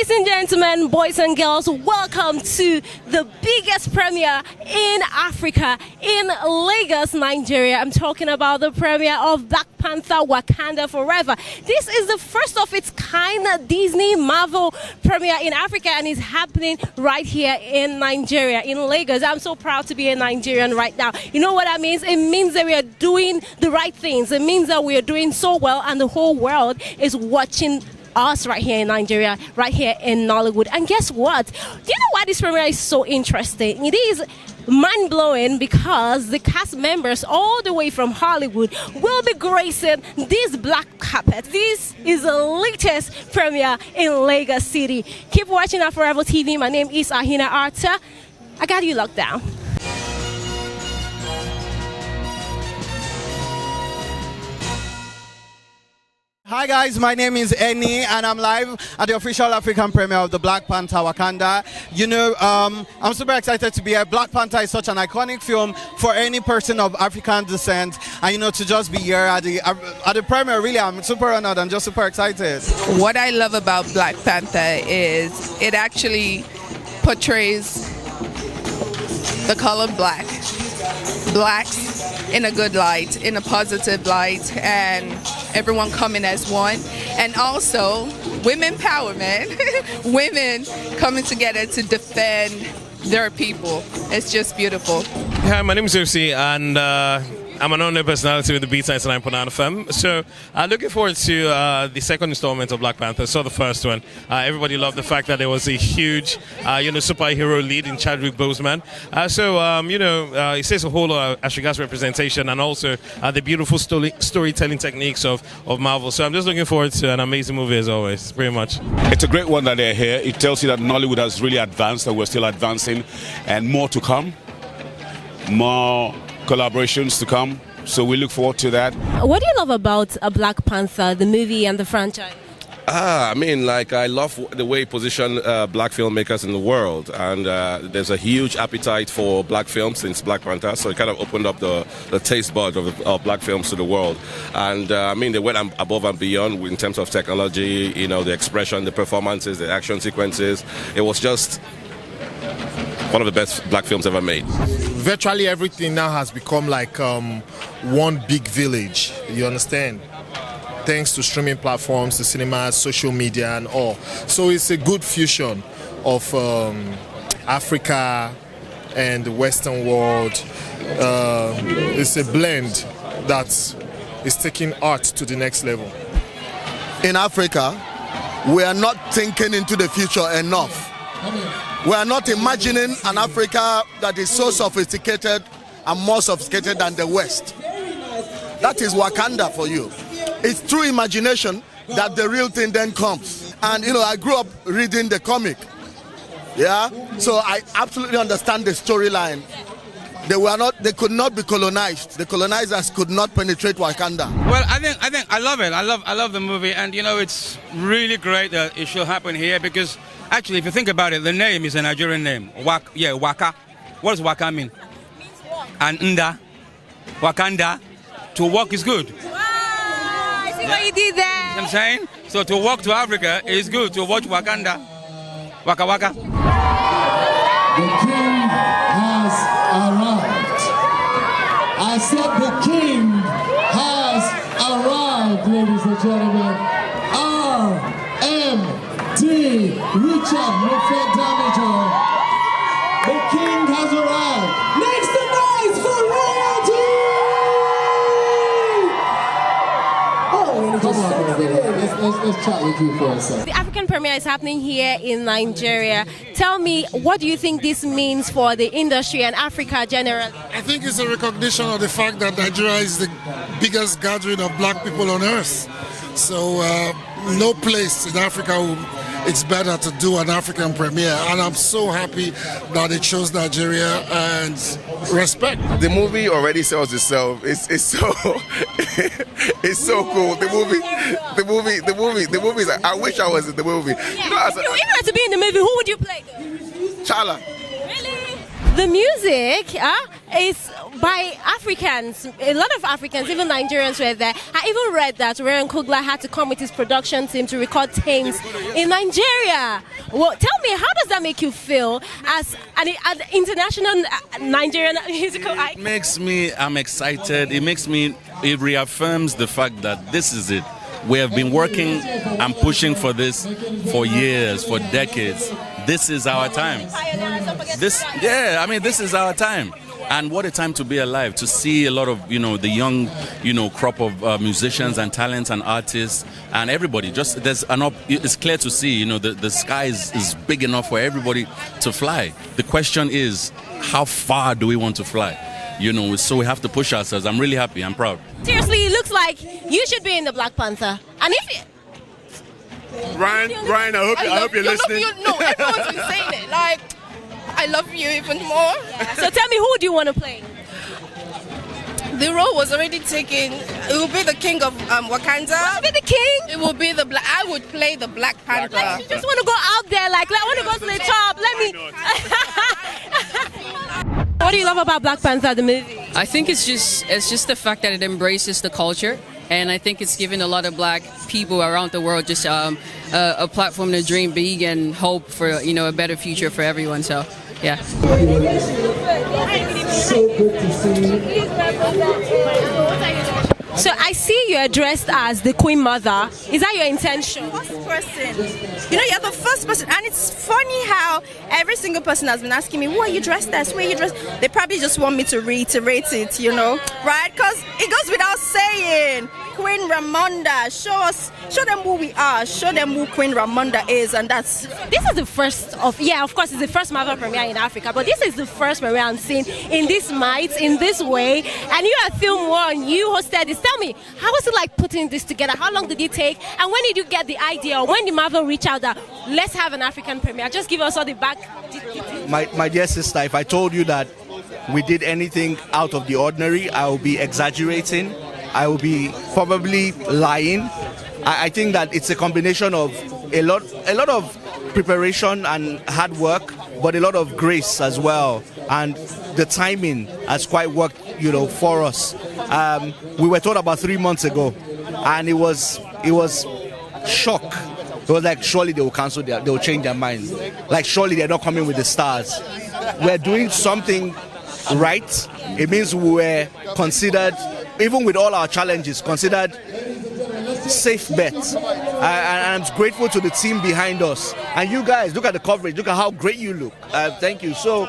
Ladies and gentlemen, boys and girls, welcome to the biggest premiere in Africa, in Lagos, Nigeria. I'm talking about the premiere of Black Panther: Wakanda Forever. This is the first of its kind Disney Marvel premiere in Africa, and it's happening right here in Nigeria, in Lagos. I'm so proud to be a Nigerian right now. You know what that means? It means that we are doing the right things. It means that we are doing so well, and the whole world is watching us right here in Nigeria, right here in Nollywood. And guess what? Do you know why this premiere is so interesting? It is mind-blowing because the cast members all the way from Hollywood will be gracing this black carpet. This is the latest premiere in Lagos City. Keep watching AFOREVO TV. My name is Ahina Arta. I got you locked down. Hi guys, my name is Eni and I'm live at the official African premiere of the Black Panther Wakanda. You know, I'm super excited to be here. Black Panther is such an iconic film for any person of African descent, and you know, to just be here at the premiere, really, I'm super honored and just super excited. What I love about Black Panther is it actually portrays the color black. Blacks in a good light, in a positive light, and everyone coming as one. And also women empowerment, women coming together to defend their people. It's just beautiful. Hi, my name is Lucy, and I'm an unknown personality with the Beat 99.9 FM. So looking forward to the second installment of Black Panther. Saw the first one. Everybody loved the fact that there was a huge, superhero lead in Chadwick Boseman. It says a whole lot as regards representation and also the beautiful storytelling techniques of Marvel. So I'm just looking forward to an amazing movie as always, pretty much. It's a great one that they're here. It tells you that Nollywood has really advanced and we're still advancing, and more to come. More collaborations to come, so we look forward to that. What do you love about Black Panther, the movie and the franchise? I love the way you position black filmmakers in the world, and there's a huge appetite for black films since Black Panther, so it kind of opened up the taste bud of black films to the world. And they went above and beyond in terms of technology, you know, the expression, the performances, the action sequences. It was just one of the best black films ever made. Virtually everything now has become like one big village, you understand? Thanks to streaming platforms, the cinemas, social media and all. So it's a good fusion of Africa and the Western world. It's a blend that is taking art to the next level. In Africa, we are not thinking into the future enough. We are not imagining an Africa that is so sophisticated and more sophisticated than the West. That is Wakanda for you. It's through imagination that the real thing then comes. And you know, I grew up reading the comic. Yeah? So I absolutely understand the storyline. They could not be colonized. The colonizers could not penetrate Wakanda. Well, I think I love it. I love the movie, and you know, it's really great that it should happen here because actually, if you think about it, the name is a Nigerian name. Waka. What does Waka mean? And Nda, Wakanda. To walk is good. Wow, I see what you did there. You know what I'm saying? So to walk to Africa is good. To watch Wakanda. Waka Waka. The king has arrived. I said the king has arrived, ladies and gentlemen. R.M.D. Richard Moffett Damager. The king has arrived. Make some noise for royalty! Oh, come on, baby. Let's chat with you for a second. The African premiere is happening here in Nigeria. Tell me, what do you think this means for the industry and Africa generally? I think it's a recognition of the fact that Nigeria is the biggest gathering of black people on earth. So no place in Africa it's better to do an African premiere, and I'm so happy that it shows Nigeria and respect. The movie already sells itself. It's so it's so cool. The movie is I wish I was in the movie. Yeah. No, if you were to be in the movie, who would you play though? Chala. Really? The music is by Africans. A lot of Africans, even Nigerians were there. I even read that Coogler had to come with his production team to record Thames in Nigeria. Well, tell me, how does that make you feel as an international Nigerian musical icon? I'm excited. It reaffirms the fact that this is it. We have been working and pushing for this for years, for decades. This is our time. This is our time. And what a time to be alive, to see a lot of, the young, crop of musicians and talents and artists and everybody. It's clear to see, the sky is big enough for everybody to fly. The question is, how far do we want to fly? So we have to push ourselves. I'm really happy. I'm proud. Seriously, it looks like you should be in the Black Panther. And if Ryan, I hope you're listening. No, everyone's been saying it. Like, I love you even more. So tell me, who do you want to play? The role was already taken. It will be the king of Wakanda. Will be the king? It will be the black. I would play the Black Panther. Like, you just want to go out there, like I want to go to the top. Let me. What do you love about Black Panther, the movie? I think it's just the fact that it embraces the culture, and I think it's given a lot of Black people around the world just a platform to dream big and hope for a better future for everyone. So, yeah. So good to see you. So I see you're dressed as the Queen Mother. Is that your intention? First person. You're the first person, and it's funny how every single person has been asking me, "Who are you dressed as? Where are you dressed?" They probably just want me to reiterate it, right? Because it goes without saying. Queen Ramonda, show them who we are, show them who Queen Ramonda is, and that's. This is the first of course, it's the first Marvel premiere in Africa, but this is the first premiere I'm seeing in this might, in this way. And you have Film One, you hosted this. Tell me, how was it like putting this together? How long did it take? And when did you get the idea, or when did Marvel reach out that let's have an African premiere? Just give us all the back. My dear sister, if I told you that we did anything out of the ordinary, I will be exaggerating. I will be probably lying. I think that it's a combination of a lot of preparation and hard work, but a lot of grace as well. And the timing has quite worked, for us. We were told about 3 months ago, and it was shock. It was like, surely they will cancel, they will change their minds. Like, surely they're not coming with the stars. We're doing something right. It means we were considered, even with all our challenges, considered safe bets. And I'm grateful to the team behind us. And you guys, look at the coverage. Look at how great you look. Thank you. So,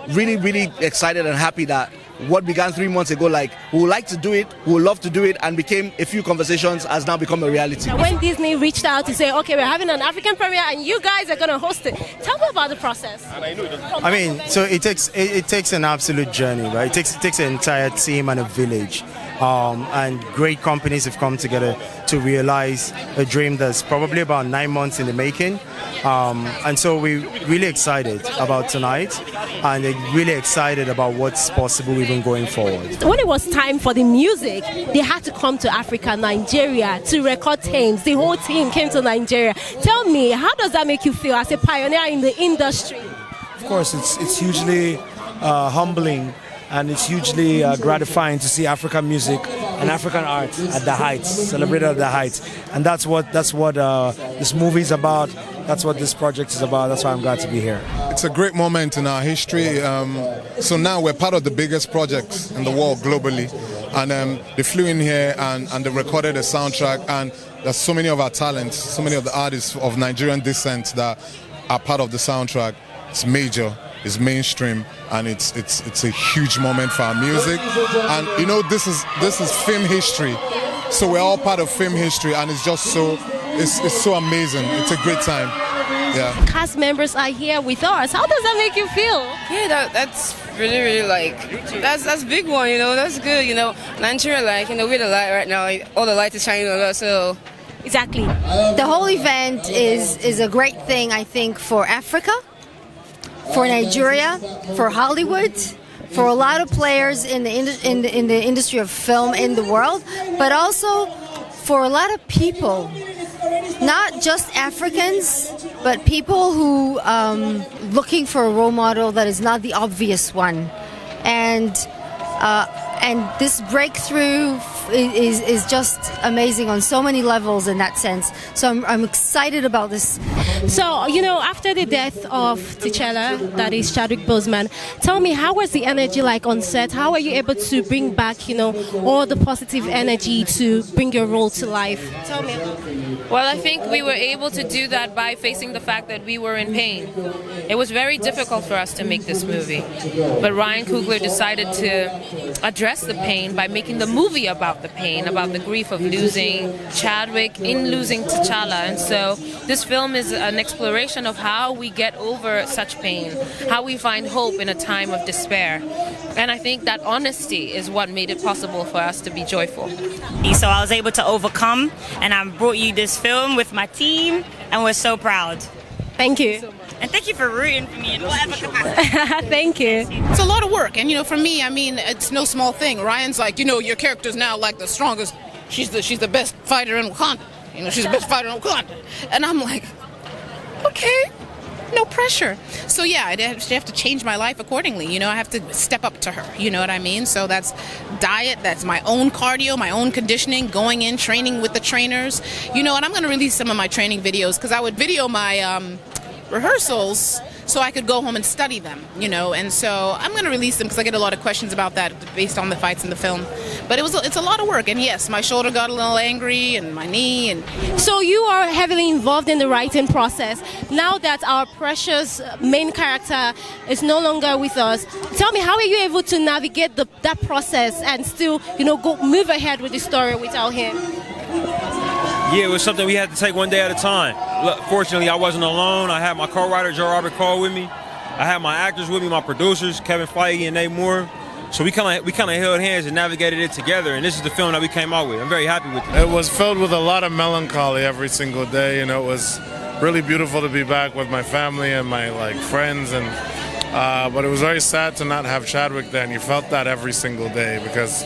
really, really excited and happy that what began 3 months ago, like, we would like to do it, we would love to do it, and became a few conversations, has now become a reality. When Disney reached out to say, okay, we're having an African premiere and you guys are going to host it, tell me about the process. I mean, so it takes an absolute journey, right? It takes an entire team and a village. And great companies have come together to realize a dream that's probably about 9 months in the making. And so we're really excited about tonight, and really excited about what's possible even going forward. When it was time for the music, they had to come to Africa, Nigeria, to record Thames. The whole team came to Nigeria. Tell me, how does that make you feel as a pioneer in the industry? Of course, it's hugely humbling. And it's hugely gratifying to see African music and African art at the heights, celebrated at the heights. And that's what this movie is about. That's what this project is about. That's why I'm glad to be here. It's a great moment in our history. So now we're part of the biggest projects in the world globally. And they flew in here and they recorded a soundtrack. And there's so many of our talents, so many of the artists of Nigerian descent that are part of the soundtrack. It's major. It's mainstream, and it's a huge moment for our music. And this is film history, so we're all part of film history, and it's just it's so amazing. It's a great time. Yeah. Cast members are here with us. How does that make you feel? Yeah, that's really that's big one. That's good. Nigeria, we're the light right now. All the light is shining on us. So exactly. The whole event is a great thing, I think, for Africa, for Nigeria, for Hollywood, for a lot of players in the industry of film in the world, but also for a lot of people, not just Africans, but people who looking for a role model that is not the obvious one. and this breakthrough is just amazing on so many levels in that sense. So I'm excited about this. So, you know, after the death of T'Challa, that is Chadwick Boseman, tell me, how was the energy like on set? How are you able to bring back, you know, all the positive energy to bring your role to life? Tell me. Well, I think we were able to do that by facing the fact that we were in pain. It was very difficult for us to make this movie, but Ryan Coogler decided to address the pain by making the movie about the pain, about the grief of losing Chadwick, in losing T'Challa. And so this film is an exploration of how we get over such pain, how we find hope in a time of despair. And I think that honesty is what made it possible for us to be joyful. So I was able to overcome, and I brought you this film with my team, and we're so proud. Thank you. And thank you for rooting for me in whatever capacity. Thank you. It's a lot of work, and you know, for me, I mean, it's no small thing. Ryan's like, you know, your character's now like the strongest. She's the best fighter in Wakanda. You know, she's the best fighter in Wakanda. And I'm like, okay, no pressure. So yeah, I have to change my life accordingly. You know, I have to step up to her. You know what I mean? So that's diet, that's my own cardio, my own conditioning, going in, training with the trainers. You know, and I'm going to release some of my training videos, because I would video my rehearsals so I could go home and study them, you know, and so I'm going to release them because I get a lot of questions about that based on the fights in the film. But it's a lot of work, and yes, my shoulder got a little angry and my knee. And so you are heavily involved in the writing process. Now that our precious main character is no longer with us, tell me, how are you able to navigate that process and still, you know, move ahead with the story without him? Yeah, it was something we had to take one day at a time. Fortunately, I wasn't alone. I had my co-writer, Joe Robert Coel, with me. I had my actors with me, my producers, Kevin Feige and Nate Moore. So we kind of held hands and navigated it together, and this is the film that we came out with. I'm very happy with it. It was filled with a lot of melancholy every single day. You know, it was really beautiful to be back with my family and my friends, and but it was very sad to not have Chadwick there, and you felt that every single day, because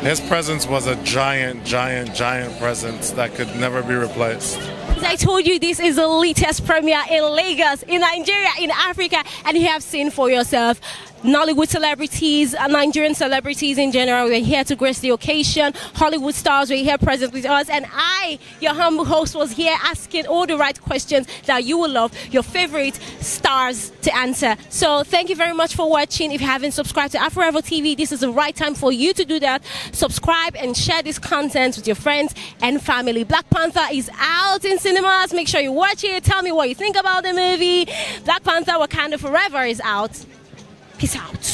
his presence was a giant, giant, giant presence that could never be replaced. As I told you, this is the latest premiere in Lagos, in Nigeria, in Africa, and you have seen for yourself. Nollywood celebrities, Nigerian celebrities in general, we're here to grace the occasion. Hollywood stars were here present with us, and I, your humble host, was here asking all the right questions that you will love your favorite stars to answer. So thank you very much for watching. If you haven't subscribed to AFOREVO TV, this is the right time for you to do that. Subscribe and share this content with your friends and family. Black Panther is out in cinemas. Make sure you watch it. Tell me what you think about the movie. Black Panther Wakanda Forever is out. Peace out.